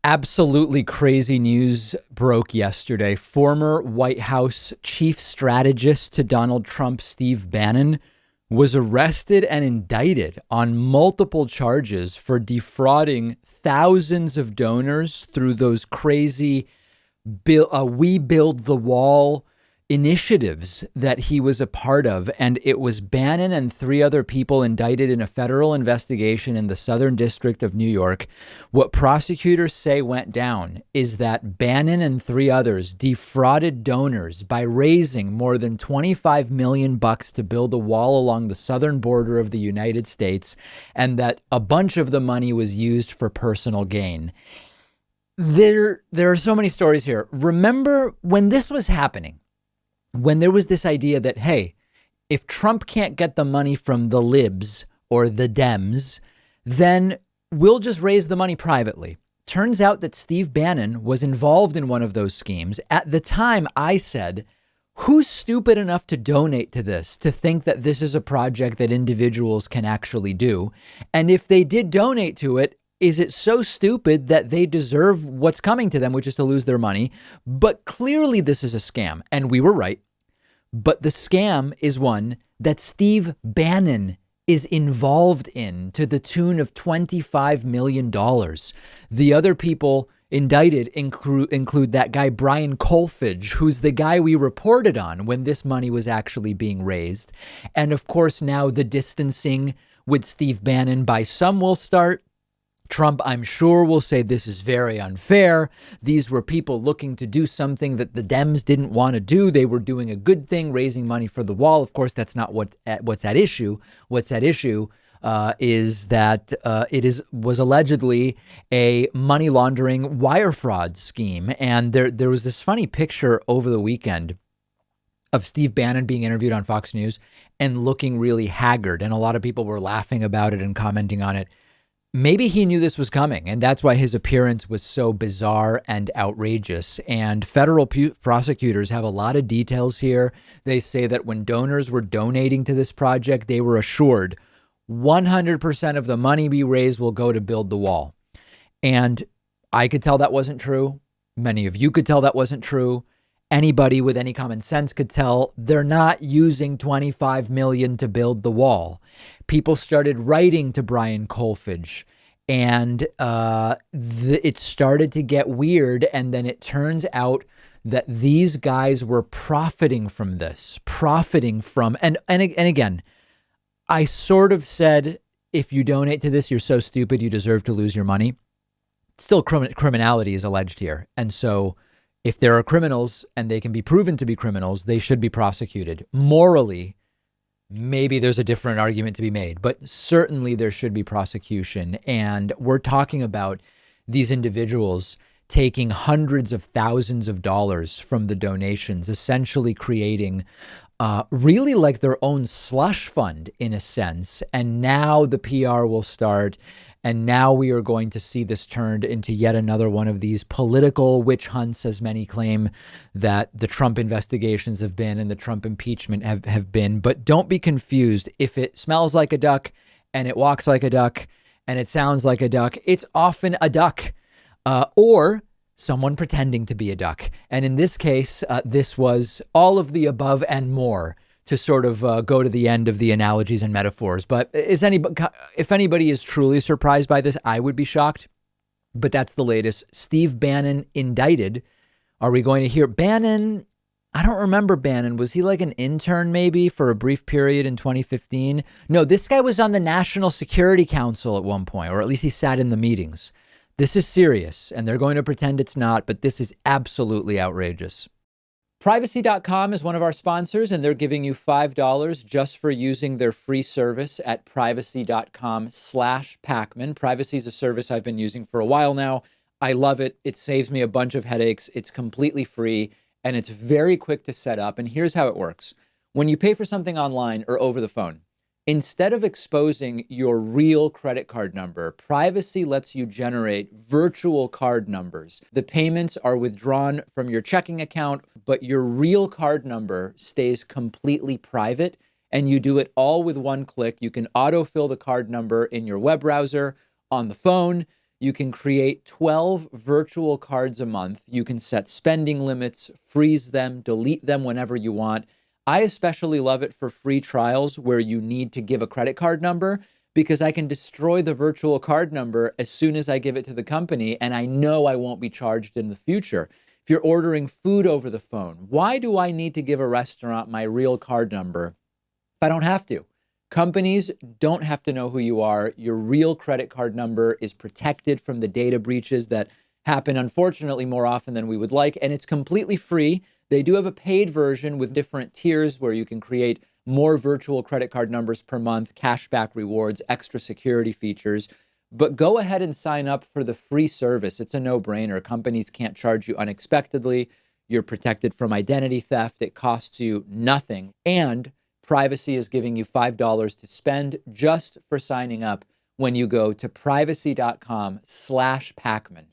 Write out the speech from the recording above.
Absolutely crazy news broke yesterday. Former White House chief strategist to Donald Trump, Steve Bannon, was arrested and indicted on multiple charges for defrauding thousands of donors through those crazy We Build the Wall initiatives that he was a part of. And it was Bannon and three other people indicted in a federal investigation in the Southern District of New York. What prosecutors say went down is that Bannon and three others defrauded donors by raising more than 25 million bucks to build a wall along the southern border of the United States, and that a bunch of the money was used for personal gain. There are so many stories here. Remember when this was happening? When there was this idea that, hey, if Trump can't get the money from the libs or the Dems, then we'll just raise the money privately. Turns out that Steve Bannon was involved in one of those schemes. At the time, I said, who's stupid enough to donate to this, to think that this is a project that individuals can actually do? And if they did donate to it, is it so stupid that they deserve what's coming to them, which is to lose their money? But clearly this is a scam, and we were right. But the scam is one that Steve Bannon is involved in to the tune of $25 million. The other people indicted include that guy, Brian Kolfage, who's the guy we reported on when this money was actually being raised. And of course, now the distancing with Steve Bannon by some will start. Trump, I'm sure, will say this is very unfair. These were people looking to do something that the Dems didn't want to do. They were doing a good thing, raising money for the wall. Of course, that's not what's at issue. What's at issue is that was allegedly a money laundering wire fraud scheme. And there was this funny picture over the weekend of Steve Bannon being interviewed on Fox News and looking really haggard. And a lot of people were laughing about it and commenting on it. Maybe he knew this was coming, and that's why his appearance was so bizarre and outrageous. And federal prosecutors have a lot of details here. They say that when donors were donating to this project, they were assured 100% of the money we raise will go to build the wall. And I could tell that wasn't true. Many of you could tell that wasn't true. Anybody with any common sense could tell they're not using 25 million to build the wall. People started writing to Brian Kolfage, and it started to get weird. And then it turns out that these guys were profiting from this, and again, I sort of said, if you donate to this, you're so stupid, you deserve to lose your money. Still, criminality is alleged here. And so if there are criminals and they can be proven to be criminals, they should be prosecuted. Morally, maybe there's a different argument to be made, but certainly there should be prosecution. And we're talking about these individuals taking hundreds of thousands of dollars from the donations, essentially creating really like their own slush fund in a sense. And now the PR will start. And now we are going to see this turned into yet another one of these political witch hunts, as many claim that the Trump investigations have been and the Trump impeachment have been. But don't be confused. If it smells like a duck and it walks like a duck and it sounds like a duck, it's often a duck or someone pretending to be a duck. And in this case, this was all of the above and more, to sort of go to the end of the analogies and metaphors. But if anybody is truly surprised by this, I would be shocked. But that's the latest. Steve Bannon indicted. Are we going to hear Bannon? I don't remember Bannon. Was he like an intern maybe for a brief period in 2015? No, this guy was on the National Security Council at one point, or at least he sat in the meetings. This is serious, and they're going to pretend it's not, but this is absolutely outrageous. Privacy.com is one of our sponsors, and they're giving you $5 just for using their free service at privacy.com/Pakman. Privacy is a service I've been using for a while now. I love it. It saves me a bunch of headaches. It's completely free, and it's very quick to set up. And here's how it works. When you pay for something online or over the phone, instead of exposing your real credit card number, Privacy lets you generate virtual card numbers. The payments are withdrawn from your checking account, but your real card number stays completely private, and you do it all with one click. You can autofill the card number in your web browser, on the phone. You can create 12 virtual cards a month. You can set spending limits, freeze them, delete them whenever you want. I especially love it for free trials where you need to give a credit card number, because I can destroy the virtual card number as soon as I give it to the company, and I know I won't be charged in the future. If you're ordering food over the phone, why do I need to give a restaurant my real card number if I don't have to? Companies don't have to know who you are. Your real credit card number is protected from the data breaches that happen, unfortunately, more often than we would like. And it's completely free. They do have a paid version with different tiers where you can create more virtual credit card numbers per month, cashback rewards, extra security features. But go ahead and sign up for the free service. It's a no-brainer. Companies can't charge you unexpectedly. You're protected from identity theft. It costs you nothing. And Privacy is giving you $5 to spend just for signing up when you go to privacy.com/Pakman.